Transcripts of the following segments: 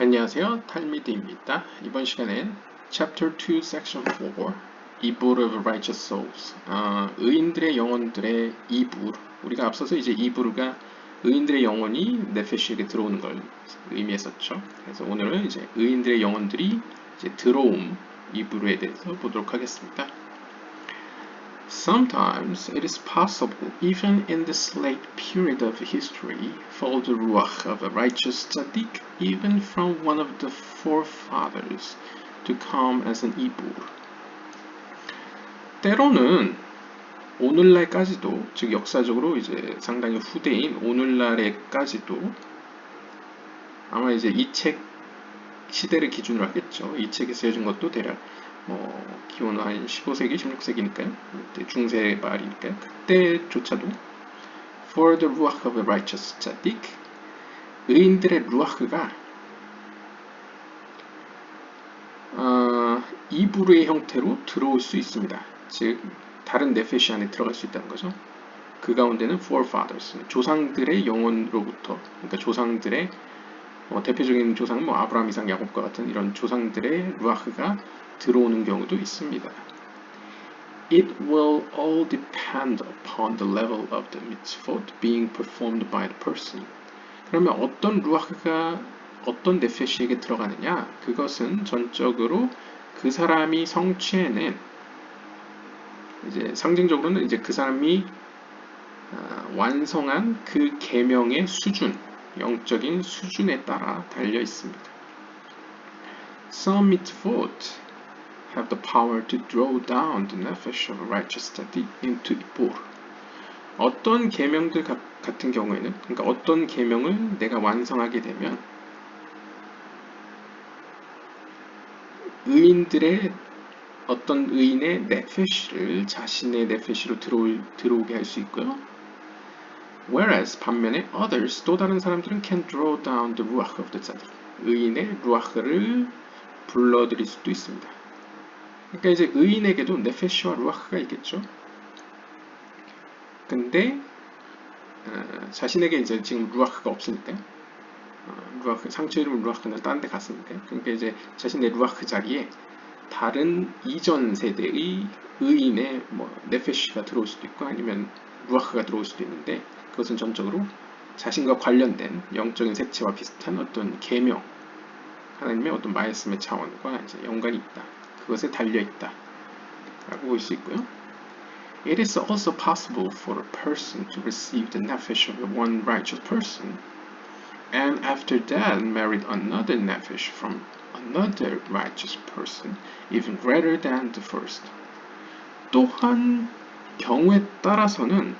안녕하세요. 탈미드입니다. 이번 시간엔 Chapter 2, Section 4, 이불 of Righteous Souls, 의인들의 영혼들의 이불. 우리가 앞서서 이제 이불가 의인들의 영혼이 네페시에게 들어오는 걸 의미했었죠. 그래서 오늘은 이제 의인들의 영혼들이 이제 들어옴 이불에 대해서 보도록 하겠습니다. Sometimes it is possible, even in this late period of history, for the ruach of a righteous tzaddik, even from one of the forefathers, to come as an ibur. 때로는 오늘날까지도, 즉 역사적으로 이제 상당히 후대인 오늘날에까지도 아마 이제 이 책 시대를 기준으로 하겠죠. 이 책에 쓰여진 것도 대략 기원은 한 15세기, 16세기니까요. 그때 중세 말이니까요. 그때조차도 For the ruach of a righteous tzaddik, 의인들의 루아흐가 이브루의 형태로 들어올 수 있습니다. 즉 다른 네페시 안에 들어갈 수 있다는 거죠. 그 가운데는 forefathers, 조상들의 영혼으로부터, 그러니까 조상들의 대표적인 조상은 아브라함, 이삭, 야곱과 같은 이런 조상들의 루아흐가 들어오는 경우도 있습니다. It will all depend upon the level of the mitzvot being performed by the person. 그러면 어떤 루아흐가 어떤 네페시에게 들어가느냐? 그것은 전적으로 그 사람이 성취해낸, 이제 상징적으로는 이제 그 사람이 완성한 그 계명의 수준, 영적인 수준에 따라 달려 있습니다. Some mitzvot have the power to draw down the nefesh of a righteous tzaddik into ibur. 어떤 계명들 같은 경우에는, 그러니까 어떤 계명을 내가 완성하게 되면 의인들의 어떤 의인의 네페시를 자신의 네페시로 들어오게 할 수 있고요. Whereas 반면에 others, 또 다른 사람들은 can draw down the ruach of the tzaddik, 의인의 루아흐를 불러들일 수도 있습니다. 그러니까 이제 의인에게도 네페시와 루아흐가 있겠죠. 근데 자신에게 이제 지금 루아흐가 없으니까, 루아흐, 상처 이름은 루아흐는 다른 데 갔으니까, 그러니까 이제 자신의 루아흐 자리에 다른 이전 세대의 의인의 네페시가 들어올 수도 있고 아니면 루아흐가 들어올 수도 있는데, 그것은 전적으로 자신과 관련된 영적인 색채와 비슷한 어떤 계명, 하나님의 어떤 말씀의 차원과 이제 연관이 있다. 그것에 달려 있다. 라고 볼 수 있고요. It is also possible for a person to receive the nefesh of one righteous person and after that married another nefesh from another righteous person, even greater than the first. 또한 경우에 따라서는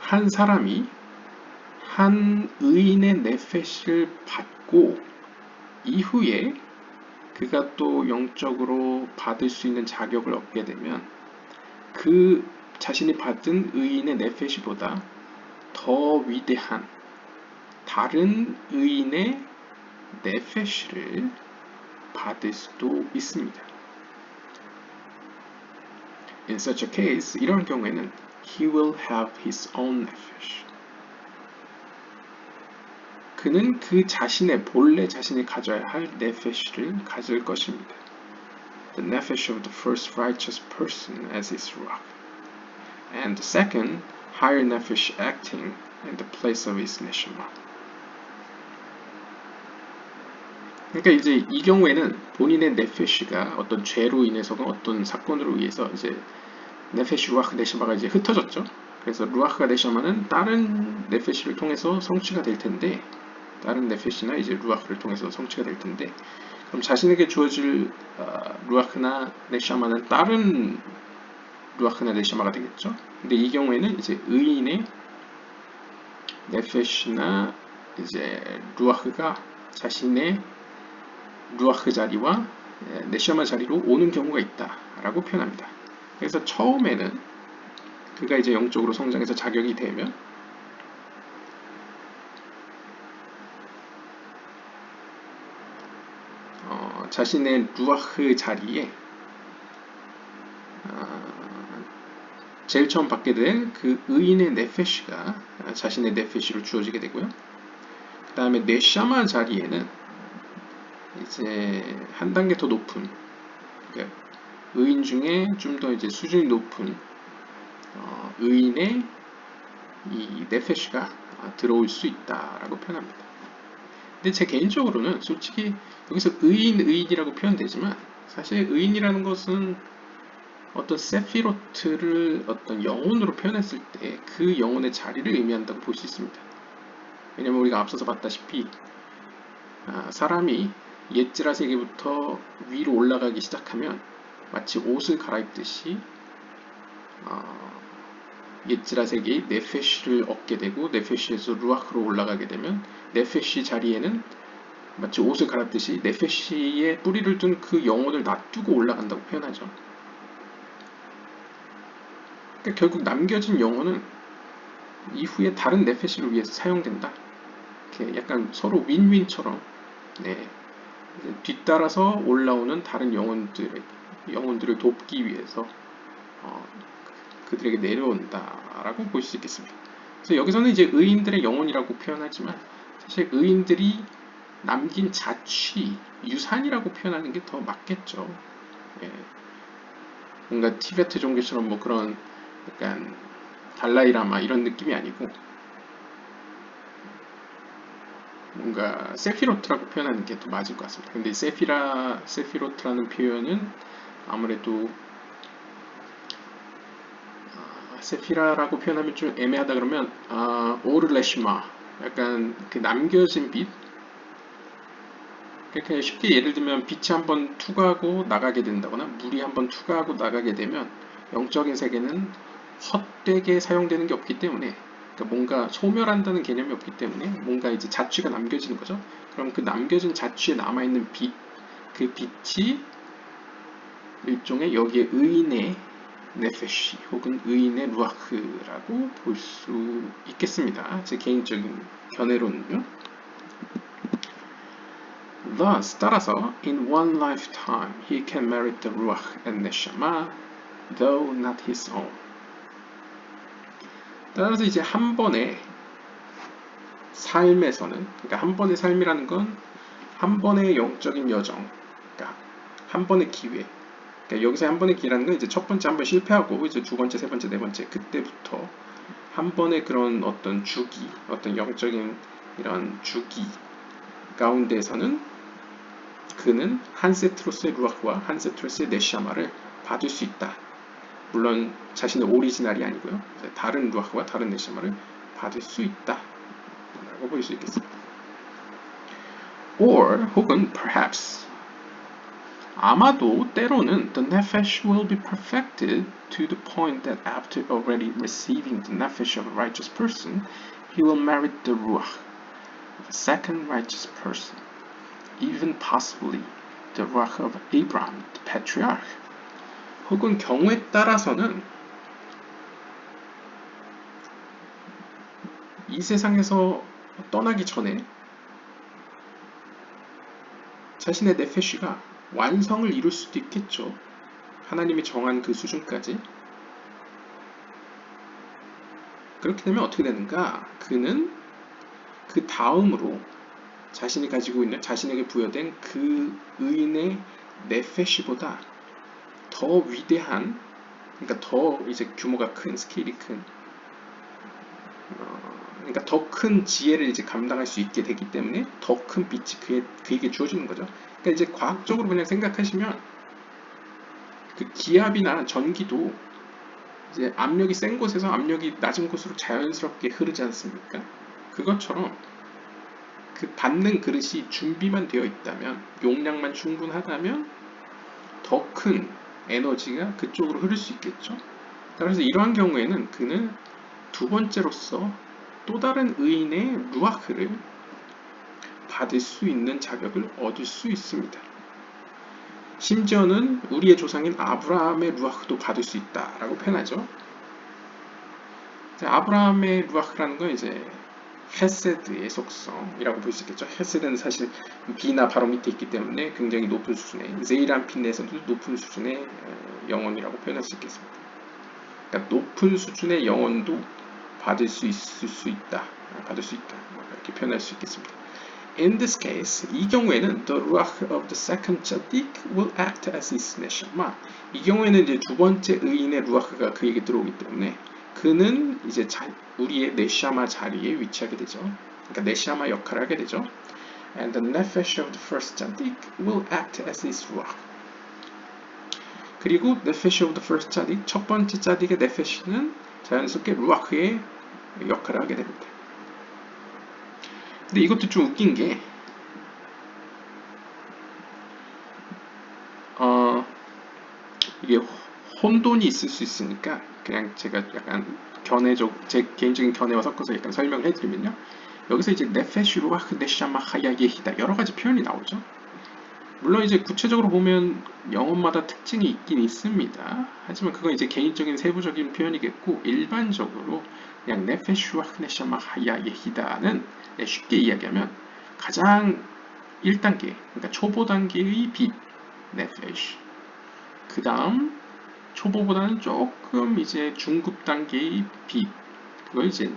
한 사람이 한 의인의 네페시를 받고 이후에 그가 또 영적으로 받을 수 있는 자격을 얻게 되면 그 자신이 받은 의인의 네페시보다 더 위대한 다른 의인의 네페시를 받을 수도 있습니다. In such a case, 이런 경우에는 he will have his own nefesh. 그는 그 자신의 본래 자신이 가져야 할 네페시를 가질 것입니다. The nefesh of the first righteous person as his ruach, and the second higher nefesh acting in the place of his neshama. 그러니까 이제 이 경우에는 본인의 네페시가 어떤 죄로 인해서가 어떤 사건으로 의해서 이제 네페시 루아흐 네시마가 이제 흩어졌죠. 그래서 루아흐가 네시마는 다른 네페시를 통해서 성취가 될 텐데, 다른 네페시나 이제 루아흐를 통해서 성취가 될 텐데, 그럼 자신에게 주어질 루아흐나 네시마는 다른 루아흐나 네시마가 되겠죠. 근데 이 경우에는 이제 의인의 네페시나 이제 루아흐가 자신의 루아흐 자리와 네시마 자리로 오는 경우가 있다라고 표현합니다. 그래서 처음에는 그가 이제 영적으로 성장해서 자격이 되면 자신의 루아흐 자리에 제일 처음 받게 될 그 의인의 네페시가 자신의 네페시로 주어지게 되고요. 그 다음에 네샤마 자리에는 이제 한 단계 더 높은, 그러니까 의인 중에 좀 더 이제 수준이 높은 의인의 이 네페시가 들어올 수 있다라고 표현합니다. 근데 제 개인적으로는 솔직히 여기서 의인이라고 표현되지만 사실 의인이라는 것은 어떤 세피로트를 어떤 영혼으로 표현했을 때 그 영혼의 자리를 의미한다고 볼 수 있습니다. 왜냐면 우리가 앞서서 봤다시피 사람이 옛지라 세계부터 위로 올라가기 시작하면 마치 옷을 갈아입듯이 옛지라 세계의 네페시를 얻게 되고 네페시에서 루아크로 올라가게 되면 네페시 자리에는 마치 옷을 갈아입듯이 네페시에 뿌리를 둔 그 영혼을 놔두고 올라간다고 표현하죠. 그러니까 결국 남겨진 영혼은 이후에 다른 네페시를 위해서 사용된다. 이렇게 약간 서로 윈윈처럼 네, 뒤따라서 올라오는 다른 영혼들을 돕기 위해서 그들에게 내려온다라고 볼 수 있겠습니다. 그래서 여기서는 이제 의인들의 영혼이라고 표현하지만 사실 의인들이 남긴 자취, 유산이라고 표현하는 게 더 맞겠죠. 예, 뭔가 티베트 종교처럼 뭐 그런 약간 달라이라마 이런 느낌이 아니고 뭔가 세피로트라고 표현하는 게 더 맞을 것 같습니다. 근데 세피로트라는 표현은 아무래도 세피라라고 표현하면 좀 애매하다 그러면 오르레시마 약간 그 남겨진 빛. 그러니까 쉽게 예를 들면 빛이 한번 투과하고 나가게 된다거나 물이 한번 투과하고 나가게 되면 영적인 세계는 헛되게 사용되는 게 없기 때문에, 그러니까 뭔가 소멸한다는 개념이 없기 때문에 뭔가 이제 자취가 남겨지는 거죠. 그럼 그 남겨진 자취에 남아있는 빛, 그 빛이 일종의 여기에 의인의 네페시 혹은 의인의 루아크라고 볼 수 있겠습니다. 제 개인적인 견해로는요. Thus, 따라서 in one lifetime he can merit the ruach and neshama, though not his own. 따라서 이제 한 번의 삶에서는, 그러니까 한 번의 삶이라는 건 한 번의 영적인 여정, 그러니까 한 번의 기회. 그러니까 여기서 한 번의 기회라는 건 이제 첫 번째 한 번 실패하고 이제 두 번째, 세 번째, 네 번째 그때부터 한 번의 그런 어떤 주기, 어떤 영적인 이런 주기 가운데에서는 그는 한 세트로서의 루아크와 한 세트로서의 네시아마를 받을 수 있다. 물론 자신의 오리지널이 아니고요. 다른 루아크와 다른 네시아마를 받을 수 있다. 라고 볼 수 있겠습니다. Or 혹은 perhaps 아마도 때로는 the nefesh will be perfected to the point that after already receiving the nefesh of a righteous person, he will merit the ruach of a second righteous person, even possibly the ruach of Abraham, the patriarch. 혹은 경우에 따라서는 이 세상에서 떠나기 전에 자신의 네페시가 완성을 이룰 수도 있겠죠. 하나님이 정한 그 수준까지. 그렇게 되면 어떻게 되는가? 그는 그 다음으로 자신이 가지고 있는, 자신에게 부여된 그 의인의 네페시보다 더 위대한, 그러니까 더 이제 규모가 큰, 스케일이 큰, 그러니까 더 큰 지혜를 이제 감당할 수 있게 되기 때문에 더 큰 빛이 그에게 주어지는 거죠. 그러니까 이제 과학적으로 그냥 생각하시면 그 기압이나 전기도 이제 압력이 센 곳에서 압력이 낮은 곳으로 자연스럽게 흐르지 않습니까? 그것처럼 그 받는 그릇이 준비만 되어 있다면, 용량만 충분하다면 더 큰 에너지가 그쪽으로 흐를 수 있겠죠. 그래서 이러한 경우에는 그는 두 번째로서 또 다른 의인의 루아크를 받을 수 있는 자격을 얻을 수 있습니다. 심지어는 우리의 조상인 아브라함의 루아크도 받을 수 있다라고 표현하죠. 아브라함의 루아크라는 건 이제 헤세드의 속성이라고 볼 수 있겠죠. 헤세드는 사실 비나 바로 밑에 있기 때문에 굉장히 높은 수준의, 제이란핀에서도 높은 수준의 영혼이라고 표현할 수 있겠습니다. 그러니까 높은 수준의 영혼도 받을 수 있다. 이렇게 표현할 수 있겠습니다. In this case, 이 경우에는 the ruach of the second tzaddik will act as his neshama. 이 경우에는 이제 두 번째 의인의 루아흐가 그에게 들어오기 때문에 그는 이제 우리의 네샤마 자리에 위치하게 되죠. 그러니까 네샤마 역할을 하게 되죠. And the nefesh of the first tzaddik will act as his ruach. 그리고 nefesh of the first tzaddik, 첫 번째 tzadik의 nefesh는 자연스럽게 루아흐의 역할을 하게 됩니다. 근데 이것도 좀 웃긴 게 이게 혼돈이 있을 수 있으니까 그냥 제가 약간 제 개인적인 견해와 섞어서 약간 설명을 해드리면요. 여기서 이제 네페시 루아흐 네샤마 하야 예히다 여러 가지 표현이 나오죠. 물론 이제 구체적으로 보면 영어마다 특징이 있긴 있습니다. 하지만 그건 이제 개인적인 세부적인 표현이겠고 일반적으로 그냥 네페시 루아흐 네샤마 하야 예히다는 쉽게 이야기하면 가장 1단계, 그러니까 초보 단계의 빛, 네페시. 그 다음 초보보다는 조금 이제 중급 단계의 빛, 그걸 이제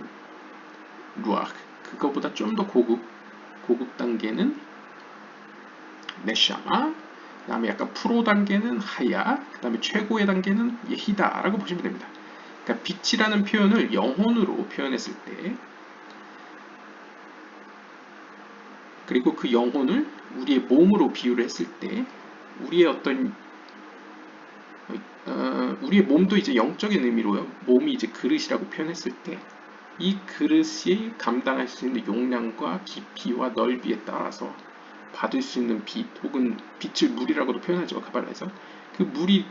루아흐. 그거보다 좀 더 고급 단계는 네샤마. 그 다음에 약간 프로 단계는 하야. 그 다음에 최고의 단계는 예히다라고 보시면 됩니다. 그러니까 빛이라는 표현을 영혼으로 표현했을 때, 그리고 그 영혼을 우리의 몸으로 비유를 했을 때, 우리의 몸도 이제 영적인 의미로요. 몸이 이제 그릇이라고 표현했을 때, 이 그릇이 감당할 수 있는 용량과 깊이와 넓이에 따라서 받을 수 있는 빛, 혹은 빛을 물이라고도 표현하죠. 가발라에서. 그 물이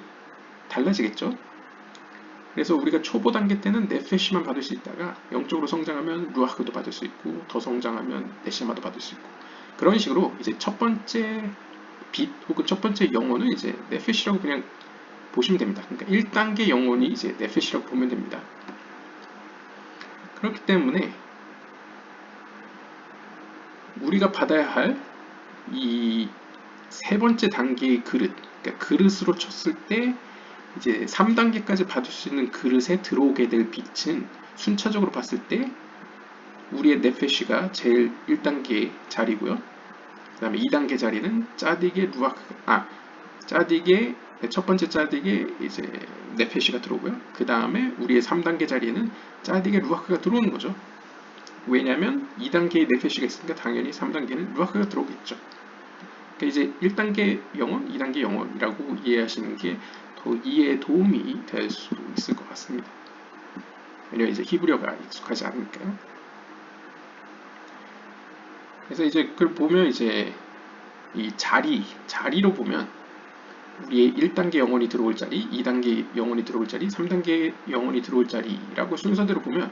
달라지겠죠. 그래서 우리가 초보 단계 때는 네페시만 받을 수 있다가 영적으로 성장하면 루아흐도 받을 수 있고 더 성장하면 네시마도 받을 수 있고 그런 식으로 이제 첫 번째 빛 혹은 첫 번째 영혼을 이제 네페시라고 그냥 보시면 됩니다. 그러니까 1단계 영혼이 이제 네페시라고 보면 됩니다. 그렇기 때문에 우리가 받아야 할 이 세 번째 단계의 그릇, 그러니까 그릇으로 쳤을 때 이제 3단계까지 받을 수 있는 그릇에 들어오게 될 빛은 순차적으로 봤을 때 우리의 네페시가 제일 1단계 자리고요. 그 다음에 2단계 자리는 짜딕의 루아흐, 짜딕의 첫 번째 짜딕의 이제 네페시가 들어오고요. 그 다음에 우리의 3단계 자리에는 짜딕의 루아흐가 들어오는 거죠. 왜냐하면 2단계의 네페시가 있으니까 당연히 3단계는 루아흐가 들어오겠죠. 그러니까 이제 1단계 영혼, 2단계 영혼이라고 이해하시는 게 더 이해에 도움이 될 수 있을 것 같습니다. 왜냐면 이제 히브리어가 익숙하지 않으니까요. 그래서 이제 그걸 보면 이제 이 자리로 보면 우리의 1단계 영혼이 들어올 자리, 2단계 영혼이 들어올 자리, 3단계 영혼이 들어올 자리라고 순서대로 보면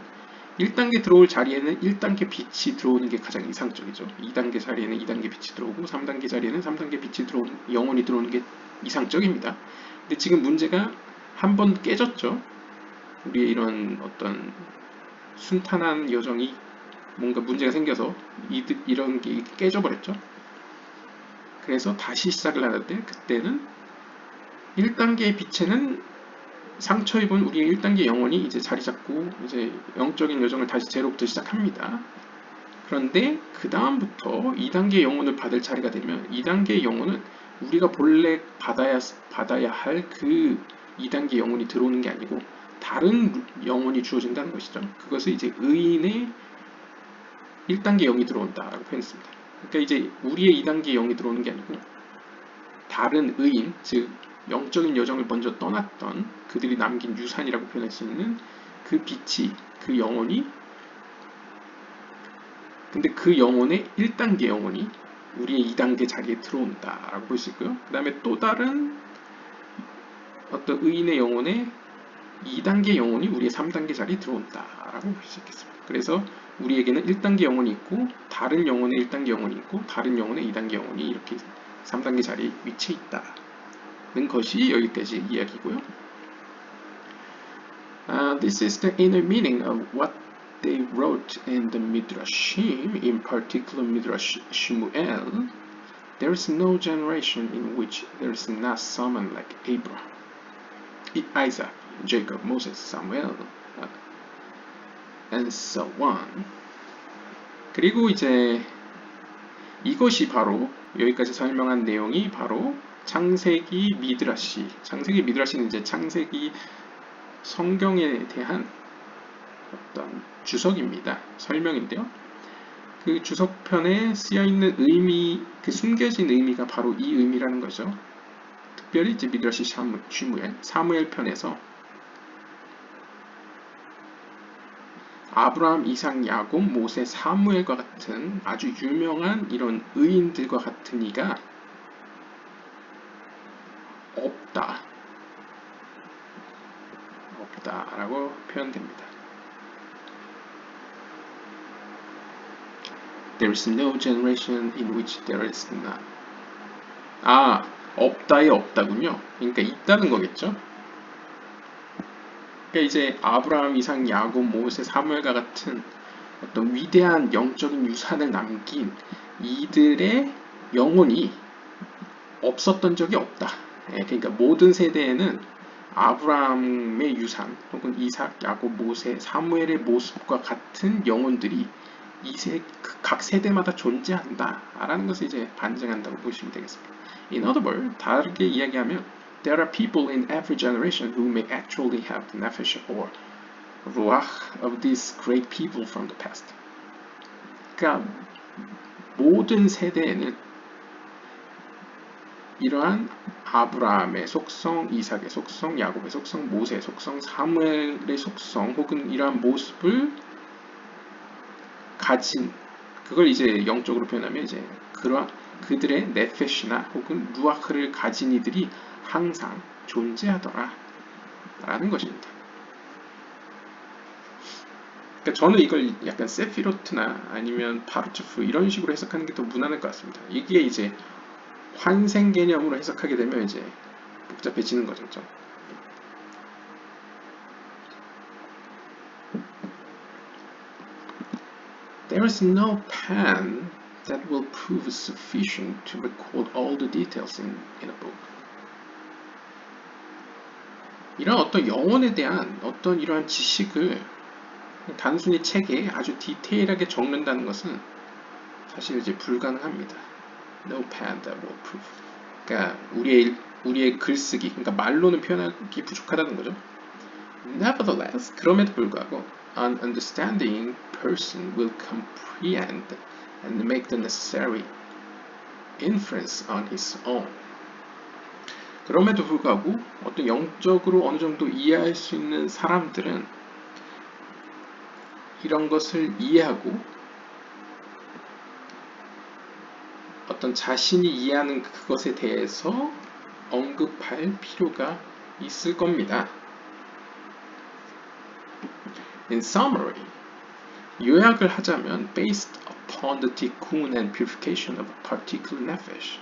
1단계 들어올 자리에는 1단계 빛이 들어오는 게 가장 이상적이죠. 2단계 자리에는 2단계 빛이 들어오고 3단계 자리에는 3단계 빛이 들어오는 영혼이 들어오는 게 이상적입니다. 근데 지금 문제가 한 번 깨졌죠. 우리의 이런 어떤 순탄한 여정이 뭔가 문제가 생겨서 이런 게 깨져버렸죠. 그래서 다시 시작을 하는데 그때는 1단계의 빛에는 상처 입은 우리의 1단계 영혼이 이제 자리 잡고 이제 영적인 여정을 다시 제로부터 시작합니다. 그런데 그 다음부터 2단계 영혼을 받을 차례가 되면 2단계 영혼은 우리가 본래 받아야 할 그 2단계 영혼이 들어오는 게 아니고 다른 영혼이 주어진다는 것이죠. 그것을 이제 의인의 1단계 영이 들어온다라고 표현했습니다. 그러니까 이제 우리의 2단계 영이 들어오는 게 아니고 다른 의인, 즉 영적인 여정을 먼저 떠났던 그들이 남긴 유산이라고 표현할 수 있는 그 빛이, 그 영혼이, 근데 그 영혼의 1단계 영혼이 우리의 2단계 자리에 들어온다라고 볼 수 있고요. 그 다음에 또 다른 어떤 의인의 영혼의 2단계 영혼이 우리의 3단계 자리에 들어온다라고 볼 수 있겠습니다. 그래서 우리에게는 1단계 영혼이 있고 다른 영혼의 1단계 영혼이 있고 다른 영혼의 2단계 영혼이 이렇게 3단계 자리에 위치해 있다는 것이 여기까지 이야기고요. This is the inner meaning of what they wrote in the Midrashim, in particular Midrash Shmuel. There is no generation in which there is not someone like Abraham, Isaac, Jacob, Moses, Samuel, and so on. 그리고 이제 이것이 바로 여기까지 설명한 내용이 바로 창세기 미드라시. 창세기 미드라시는 이제 창세기 성경에 대한 어떤 주석입니다. 설명인데요. 그 주석편에 쓰여있는 의미, 그 숨겨진 의미가 바로 이 의미라는 거죠. 특별히 이제 미드라시 쉬무엘, 사무엘 편에서 아브라함, 이삭, 야곱, 모세, 사무엘과 같은 아주 유명한 이런 의인들과 같은 이가 없다라고 표현됩니다. There is no generation in which there is none. 없다에 없다군요. 그러니까 있다는 거겠죠. 그러니까 이제 아브라함, 이삭, 야곱, 모세, 사무엘과 같은 어떤 위대한 영적인 유산을 남긴 이들의 영혼이 없었던 적이 없다. 그러니까 모든 세대에는 아브라함의 유산 혹은 이삭, 야곱, 모세, 사무엘의 모습과 같은 영혼들이 각 세대마다 존재한다라는 것을 이제 반증한다고 보시면 되겠습니다. In other words, 다르게 이야기하면 there are people in every generation who may actually have the nefesh or ruach of these great people from the past. 그러니까 모든 세대에는 이러한 아브라함의 속성, 이삭의 속성, 야곱의 속성, 모세의 속성, 사무엘의 속성 혹은 이러한 모습을 가진, 그걸 이제 영적으로 표현하면 이제 그들의 네페시나 혹은 루아크를 가진 이들이 항상 존재하더라 라는 것입니다. 그러니까 저는 이걸 약간 세피로트나 아니면 파르투프 이런 식으로 해석하는 게 더 무난할 것 같습니다. 이게 이제 환생 개념으로 해석하게 되면 이제 복잡해지는 거죠. There is no pen that will prove sufficient to record all the details in a book. 이런 어떤 영혼에 대한 어떤 이러한 지식을 단순히 책에 아주 디테일하게 적는다는 것은 사실 이제 불가능합니다. No pen that will prove. 그러니까 우리의 글쓰기, 그러니까 말로는 표현하기 부족하다는 거죠. Nevertheless, 그럼에도 불구하고 an understanding person will comprehend and make the necessary inference on his own. 그럼에도 불구하고 어떤 영적으로 어느 정도 이해할 수 있는 사람들은 이런 것을 이해하고 어떤 자신이 이해하는 그것에 대해서 언급할 필요가 있을 겁니다. In summary, 요약을 하자면 based upon the tikkun and purification of a particular nefesh,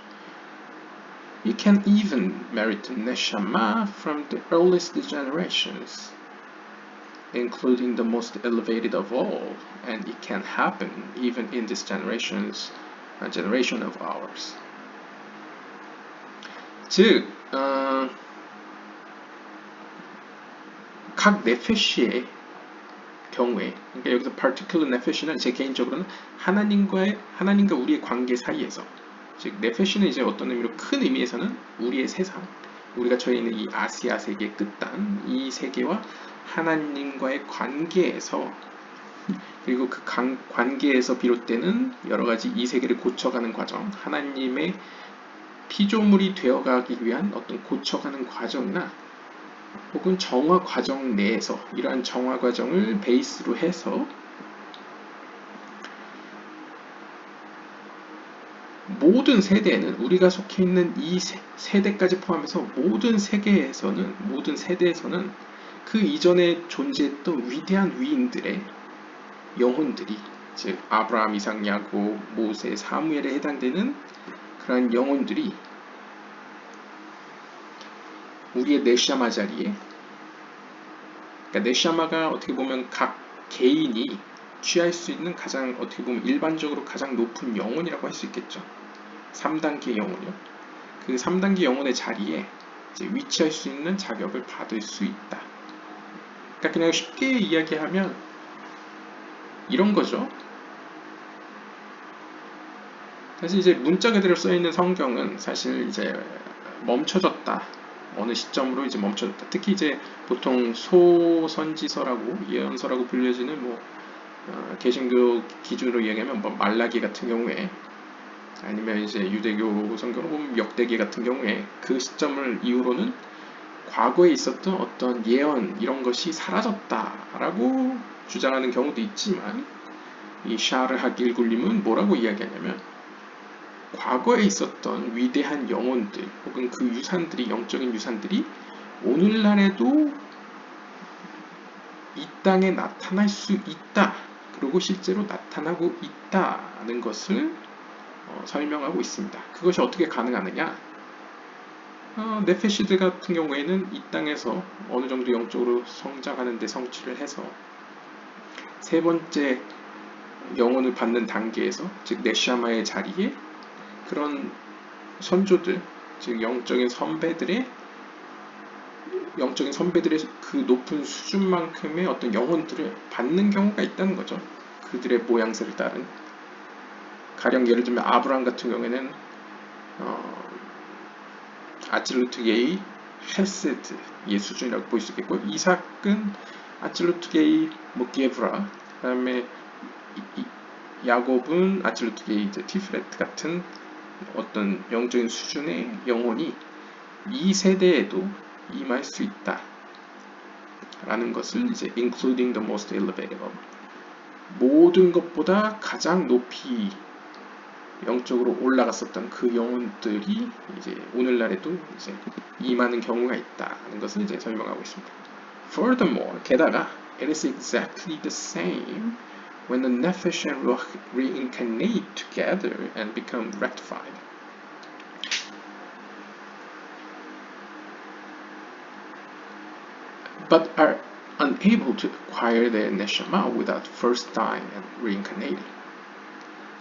it can even merit neshama from the earliest generations, including the most elevated of all, and it can happen even in this generation of ours. 즉, 각 네페시의 경우에, 그러니까 여기서 particular 네페시는 제 개인적으로는 하나님과 우리의 관계 사이에서, 즉 네페시는 이제 어떤 의미로 큰 의미에서는 우리의 세상, 우리가 처해 있는 이 아시아 세계 끝단 이 세계와 하나님과의 관계에서, 그리고 그 관계에서 비롯되는 여러 가지 이 세계를 고쳐가는 과정, 하나님의 피조물이 되어가기 위한 어떤 고쳐가는 과정이나 혹은 정화 과정 내에서 이러한 정화 과정을 베이스로 해서 모든 세대에는, 우리가 속해 있는 이 세대까지 포함해서 모든 세대에서는 그 이전에 존재했던 위대한 위인들의 영혼들이, 즉 아브라함, 이삭, 야곱, 모세, 사무엘에 해당되는 그러한 영혼들이 우리의 네샤마 자리에, 그러니까 네샤마가 어떻게 보면 각 개인이 취할 수 있는 가장, 어떻게 보면 일반적으로 가장 높은 영혼이라고 할 수 있겠죠. 3단계 영혼이요. 그 3단계 영혼의 자리에 이제 위치할 수 있는 자격을 받을 수 있다. 그러니까 그냥 쉽게 이야기하면 이런 거죠. 사실 이제 문자 그대로 써 있는 성경은 사실 이제 멈춰졌다. 어느 시점으로 이제 멈춰졌다. 특히 이제 보통 소선지서라고 예언서라고 불려지는 뭐 개신교 기준으로 얘기하면 뭐 말라기 같은 경우에 아니면 이제 유대교 성경으로 보면 역대기 같은 경우에 그 시점을 이후로는 과거에 있었던 어떤 예언 이런 것이 사라졌다라고 주장하는 경우도 있지만 이 샤르 하길굴님은 뭐라고 이야기하냐면 과거에 있었던 위대한 영혼들 혹은 그 유산들이 영적인 유산들이 오늘날에도 이 땅에 나타날 수 있다. 그리고 실제로 나타나고 있다는 것을 설명하고 있습니다. 그것이 어떻게 가능하느냐? 네페시드 같은 경우에는 이 땅에서 어느 정도 영적으로 성장하는 데 성취를 해서 세 번째 영혼을 받는 단계에서 즉 네샤마의 자리에 그런 선조들 즉 영적인 선배들의 그 높은 수준만큼의 어떤 영혼들을 받는 경우가 있다는 거죠. 그들의 모양새를 따른. 가령 예를 들면 아브라함 같은 경우에는 아찔루트게이 헤세드의 수준이라고 볼 수 있겠고, 이삭은 아찔루트게이 모기에브라, 그 다음에 야곱은 아찔루트게이 티프레트 같은 어떤 영적인 수준의 영혼이 이 세대에도 임할 수 있다 라는 것을 이제 including the most elevated 모든 것보다 가장 높이 영적으로 올라갔었던 그 영혼들이 이제 오늘날에도 이제 임하는 경우가 있다는 것을 이제 설명하고 있습니다. Furthermore, 게다가 it is exactly the same when the nephesh and ruach reincarnate together and become rectified. But are unable to acquire their neshama without first dying and reincarnating.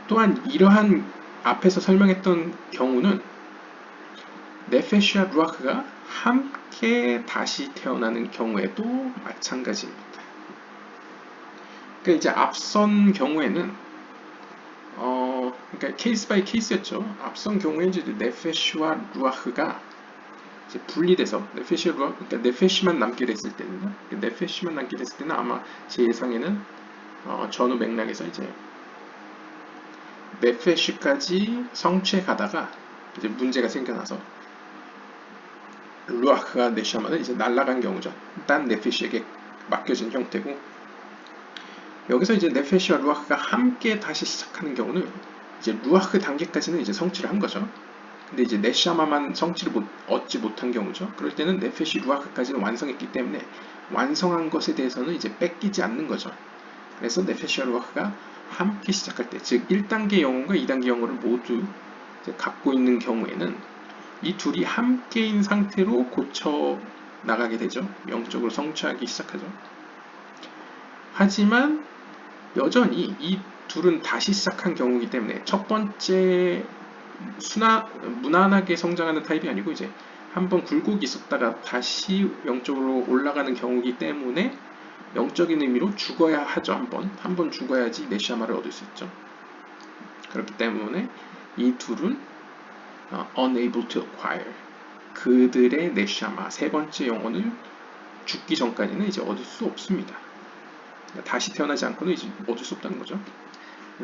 또한 이러한 앞에서 설명했던 경우는 네페시와 루아크가 함께 다시 태어나는 경우에도 마찬가지입니다. 그러니까 이제 앞선 경우에는 그러니까 케이스 바이 케이스였죠. 앞선 경우에 이제 네페시와 루아크가 이제 분리돼서 네페시와 루아크, 그러니까 네페시만 남게 됐을 때는요. 네페시만 남게 됐을 때는 아마 제 예상에는 전후 맥락에서 이제 네페시까지 성취해 가다가 이제 문제가 생겨나서 루아크가 네샤마는 이제 날아간 경우죠. 딴 네페시에게 맡겨진 형태고, 여기서 이제 네페시와 루아크가 함께 다시 시작하는 경우는 이제 루아크 단계까지는 이제 성취를 한 거죠. 근데 이제 네샤마만 성취를 얻지 못한 경우죠. 그럴 때는 네페시 루아크까지는 완성했기 때문에 완성한 것에 대해서는 이제 뺏기지 않는 거죠. 그래서 네페시와 루아크가 함께 시작할 때, 즉 1단계 영혼과 2단계 영혼을 모두 갖고 있는 경우에는 이 둘이 함께인 상태로 고쳐 나가게 되죠. 영적으로 성취하기 시작하죠. 하지만 여전히 이 둘은 다시 시작한 경우이기 때문에 첫 번째 무난하게 성장하는 타입이 아니고 이제 한번 굴곡이 있었다가 다시 영적으로 올라가는 경우이기 때문에 영적인 의미로 죽어야 하죠. 한번 죽어야지 네샤마를 얻을 수 있죠. 그렇기 때문에 이 둘은 unable to acquire, 그들의 네샤마 세 번째 영혼을 죽기 전까지는 이제 얻을 수 없습니다. 다시 태어나지 않고는 이제 얻을 수 없다는 거죠.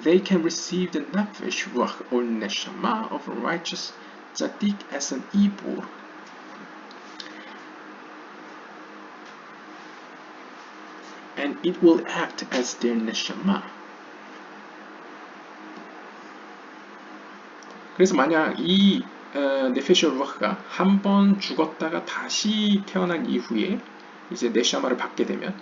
They can receive the nefesh, ruach, or neshama of a righteous tzaddik as an ibur. And it will act as their neshama. 그래서 만약 이 네페시 루아크가 한 번 죽었다가 다시 태어난 이후에 이제 네샤마를 받게 되면,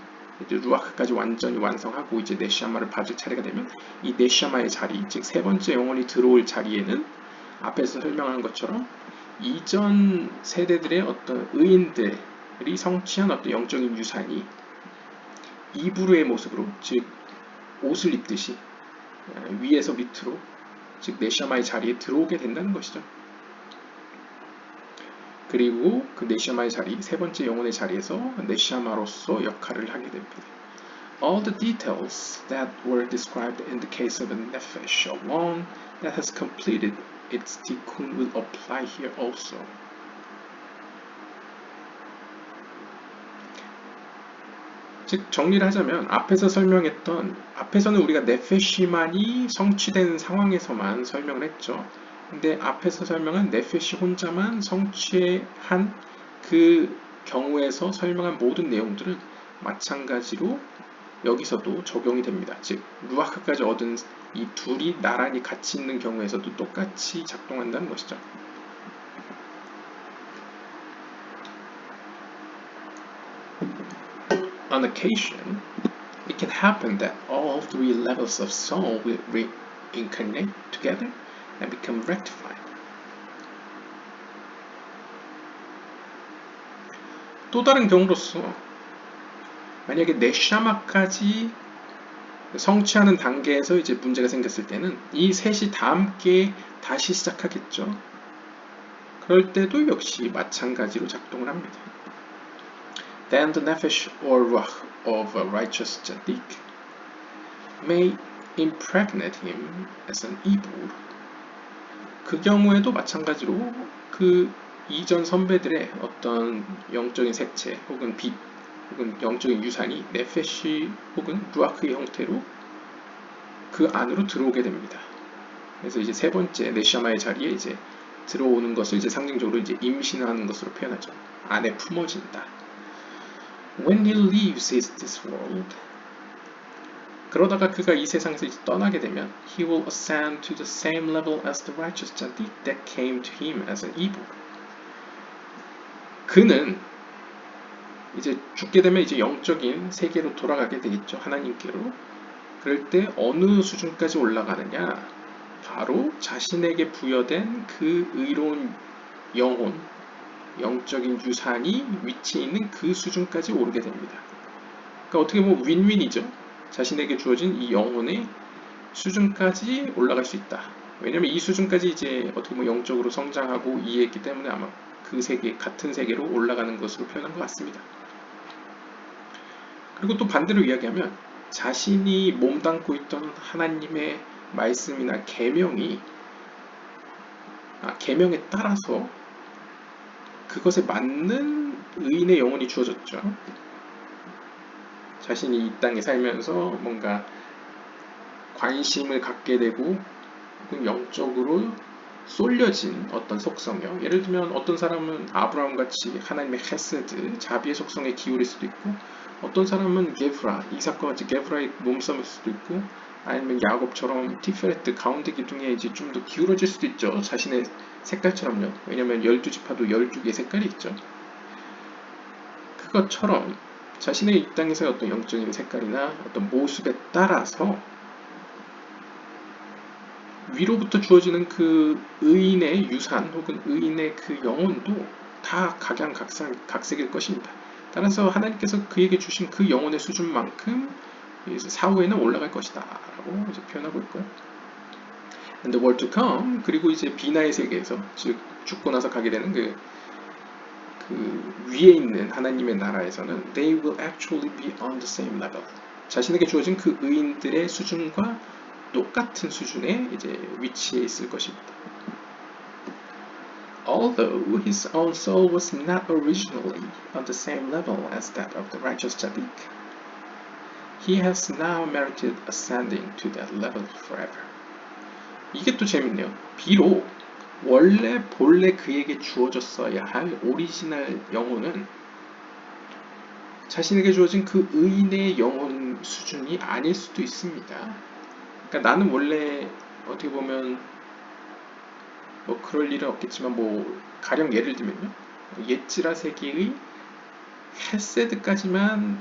이제 루아크까지 완전히 완성하고 이제 네샤마를 받을 차례가 되면 이 네샤마의 자리, 즉 세 번째 영혼이 들어올 자리에는 앞에서 설명한 것처럼 이전 세대들의 어떤 의인들이 성취한 어떤 영적인 유산이 이브루의 모습으로, 즉 옷을 입듯이 위에서 밑으로, 즉 네샤마의 자리에 들어오게 된다는 것이죠. 그리고 그 네샤마의 자리, 세 번째 영혼의 자리에서 네샤마로서 역할을 하게 됩니다. all the details that were described in the case of a nefesh alone that has completed its tikkun will apply here also. 즉 정리를 하자면 앞에서는 우리가 네페시만이 성취된 상황에서만 설명을 했죠. 근데 앞에서 설명한 네페시 혼자만 성취한 그 경우에서 설명한 모든 내용들은 마찬가지로 여기서도 적용이 됩니다. 즉 루아크까지 얻은 이 둘이 나란히 같이 있는 경우에서도 똑같이 작동한다는 것이죠. On occasion, it can happen that all three levels of soul will reincarnate together and become rectified. 또 다른 경우로서 만약에 네샤마까지 성취하는 단계에서 이제 문제가 생겼을 때는 이 셋이 다 함께 다시 시작하겠죠. 그럴 때도 역시 마찬가지로 작동을 합니다. Then the nefesh or ruach of a righteous tzaddik may impregnate him as an ibur. 그 경우에도 마찬가지로 그 이전 선배들의 어떤 영적인 색채 혹은 빛 혹은 영적인 유산이 네페시 혹은 루아크의 형태로 그 안으로 들어오게 됩니다. 그래서 이제 세 번째 네샤마의 자리에 이제 들어오는 것을 이제 상징적으로 이제 임신하는 것으로 표현하죠. 안에 품어진다. When he leaves this world, 그러다가 그가 이 세상에서 이제 떠나게 되면 he will ascend to the same level as the righteous tzaddik that came to him as an ibur. 그는 이제 죽게 되면 이제 영적인 세계로 돌아가게 되겠죠. 하나님께로. 그럴 때 어느 수준까지 올라가느냐? 바로 자신에게 부여된 그 의로운 영혼, 영적인 유산이 위치해 있는 그 수준까지 오르게 됩니다. 그러니까 어떻게 보면 윈윈이죠. 자신에게 주어진 이 영혼의 수준까지 올라갈 수 있다. 왜냐면 이 수준까지 이제 어떻게 보면 영적으로 성장하고 이해했기 때문에 아마 그 세계, 같은 세계로 올라가는 것으로 표현한 것 같습니다. 그리고 또 반대로 이야기하면 자신이 몸담고 있던 하나님의 말씀이나 계명에 따라서 그것에 맞는 의인의 영혼이 주어졌죠. 자신이 이 땅에 살면서 뭔가 관심을 갖게 되고 혹은 영적으로 쏠려진 어떤 속성이요. 예를 들면 어떤 사람은 아브라함같이 하나님의 헤세드, 자비의 속성에 기울일 수도 있고 어떤 사람은 게브라, 이삭과 같이 게브라의 몸싸움일 수도 있고 아니면 야곱처럼 티페레트 가운데 기둥에 이제 좀 더 기울어질 수도 있죠. 자신의 색깔처럼요. 왜냐면 12지파도 12개의 색깔이 있죠. 그것처럼 자신의 이 땅에서의 어떤 영적인 색깔이나 어떤 모습에 따라서 위로부터 주어지는 그 의인의 유산 혹은 의인의 그 영혼도 다 각양각색일 것입니다. 따라서 하나님께서 그에게 주신 그 영혼의 수준만큼 사후에는 올라갈 것이다 라고 이제 표현하고 있고요. And the world to come, 그리고 이제 비나의 세계에서 즉 죽고 나서 가게 되는 그 위에 있는 하나님의 나라에서는 they will actually be on the same level. 자신에게 주어진 그 의인들의 수준과 똑같은 수준에 이제 위치해 있을 것입니다. Although his own soul was not originally on the same level as that of the righteous tzaddik, he has now merited ascending to that level forever. 이게 또 재밌네요. 비록 본래 그에게 주어졌어야 할 오리지널 영혼은 자신에게 주어진 그 의인의 영혼 수준이 아닐 수도 있습니다. 그러니까 나는 원래 어떻게 보면 뭐 그럴 일은 없겠지만 뭐 가령 예를 들면요. 옛지라 세계의 헤세드까지만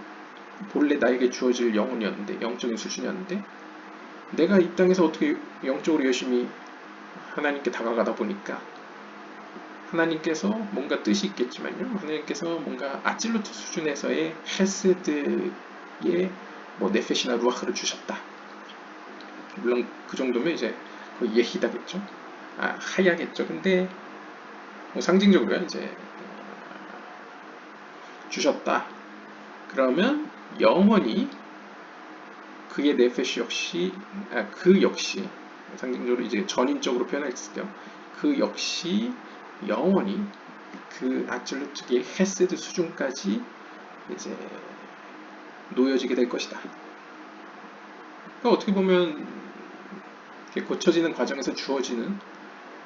본래 나에게 주어질 영혼이었는데 영적인 수준이었는데 내가 이 땅에서 어떻게 영적으로 열심히 하나님께 다가가다 보니까 하나님께서 뭔가 뜻이 있겠지만요. 하나님께서 뭔가 아찔로트 수준에서의 헤세드의 뭐 네페시나 루아흐를 주셨다. 물론 그 정도면 이제 거의 예히다겠죠. 하야겠죠. 근데 뭐 상징적으로 이제 주셨다. 그러면 영원히 그의 네페시 역시 그 역시 상징적으로 이제 전인적으로 표현했을 때 그 역시 영원히 그 아absolute의 헤세드 수준까지 이제 놓여지게 될 것이다. 그러니까 어떻게 보면 고쳐지는 과정에서 주어지는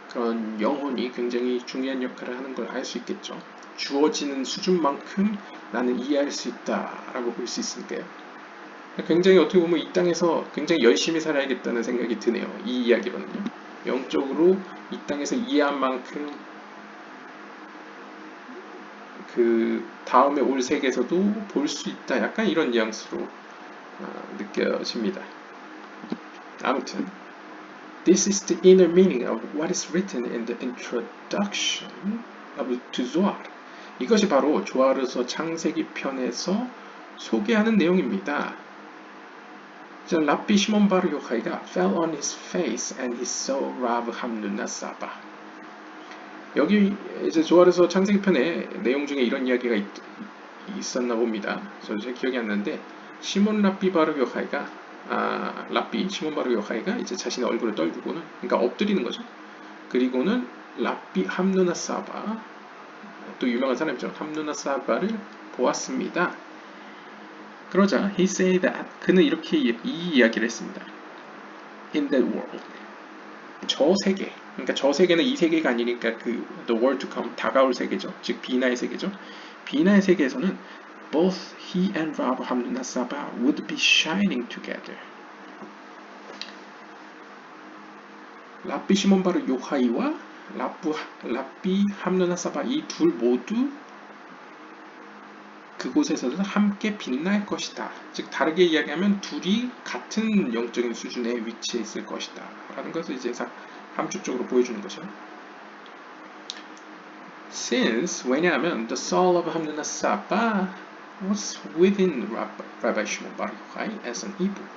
그런 영혼이 굉장히 중요한 역할을 하는 걸 알 수 있겠죠. 주어지는 수준만큼 나는 이해할 수 있다라고 볼 수 있으니까요. 굉장히 어떻게 보면 이 땅에서 굉장히 열심히 살아야겠다는 생각이 드네요. 이 이야기로는요. 영적으로 이 땅에서 이해한 만큼 그 다음에 올 세계에서도 볼 수 있다. 약간 이런 뉘앙스로 느껴집니다. 아무튼 This is the inner meaning of what is written in the introduction to Zohar. 이것이 바로 조아르서 창세기 편에서 소개하는 내용입니다. 랍비 시몬 바르 요하이가 fell on his face and he saw Rav Hamnuna Saba. 여기 이제 조아르서 창세기 편에 내용 중에 이런 이야기가 있었나 봅니다. 저도 잘 기억이 안 나는데 시몬 랍비 바르 요하이가 랍비 시몬 바르 요하이가 이제 자신의 얼굴을 떨구고는 그러니까 엎드리는 거죠. 그리고는 랍비 함누나 사바 또 유명한 사람이죠. 함누나 사바를 보았습니다. 그러자 he said that 그는 이렇게 이 이야기를 했습니다. In that world 저 세계 그러니까 저 세계는 이 세계가 아니니까 그 the world to come 다가올 세계죠. 즉 비나의 세계죠. 비나의 세계에서는 both he and Rav Hamnuna Saba would be shining together. 랍비 시몬 바르 요하이와 랍비 함누나 사바 이 둘 모두 그곳에서는 함께 빛날 것이다. 즉 다르게 이야기하면 둘이 같은 영적인 수준에 위치해 있을 것이다. 라는 것을 이제 함축적으로 보여주는 거죠. Since 왜냐하면 the soul of Hamnuna Saba was within Rabbi Shimon Bar Yochai as an Hebrew.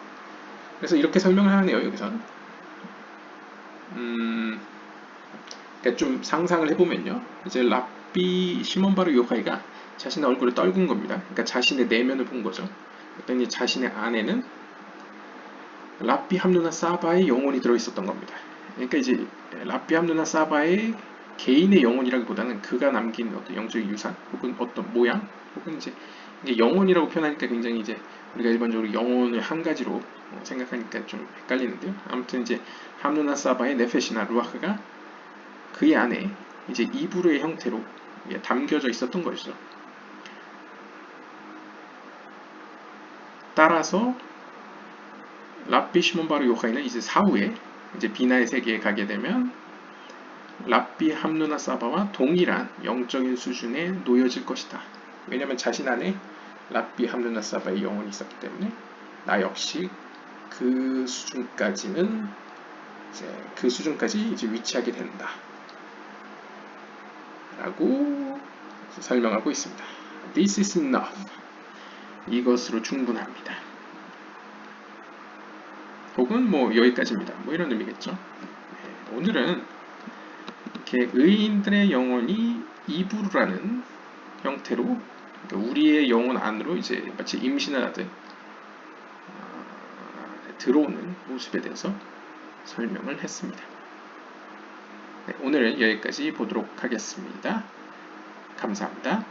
그래서 이렇게 설명을 하네요. 여기서는 그러니까 좀 상상을 해보면요. 이제 랍비 시몬 바르 요하이가 자신의 얼굴을 떨군 겁니다. 그러니까 자신의 내면을 본 거죠. 그랬더니 자신의 안에는 랍비 함누나 사바의 영혼이 들어있었던 겁니다. 그러니까 이제 랍비 함누나 사바의 개인의 영혼이라기보다는 그가 남긴 어떤 영적인 유산 혹은 어떤 모양 혹은 이제 영혼이라고 표현하니까 굉장히 이제 우리가 일반적으로 영혼을 한 가지로 생각하니까 좀 헷갈리는데요. 아무튼 이제 함누나 사바의 네페시나 루아흐가 그의 안에 이제 이브르의 형태로 담겨져 있었던 것이죠. 따라서 랍비 시몬 바르 요하이는 이제 사후에 이제 비나의 세계에 가게 되면 랍비 함누나 사바와 동일한 영적인 수준에 놓여질 것이다. 왜냐하면 자신 안에 랍비 함누나 사바의 영혼이 있었기 때문에 나 역시 그 수준까지는 그 수준까지 이제 위치하게 된다. 라고 설명하고 있습니다. This is enough. 이것으로 충분합니다. 혹은 뭐 여기까지입니다. 뭐 이런 의미겠죠. 오늘은 이렇게 의인들의 영혼이 이브루라는 형태로 그러니까 우리의 영혼 안으로 이제 마치 임신을 하듯 들어오는 모습에 대해서 설명을 했습니다. 네, 오늘은 여기까지 보도록 하겠습니다. 감사합니다.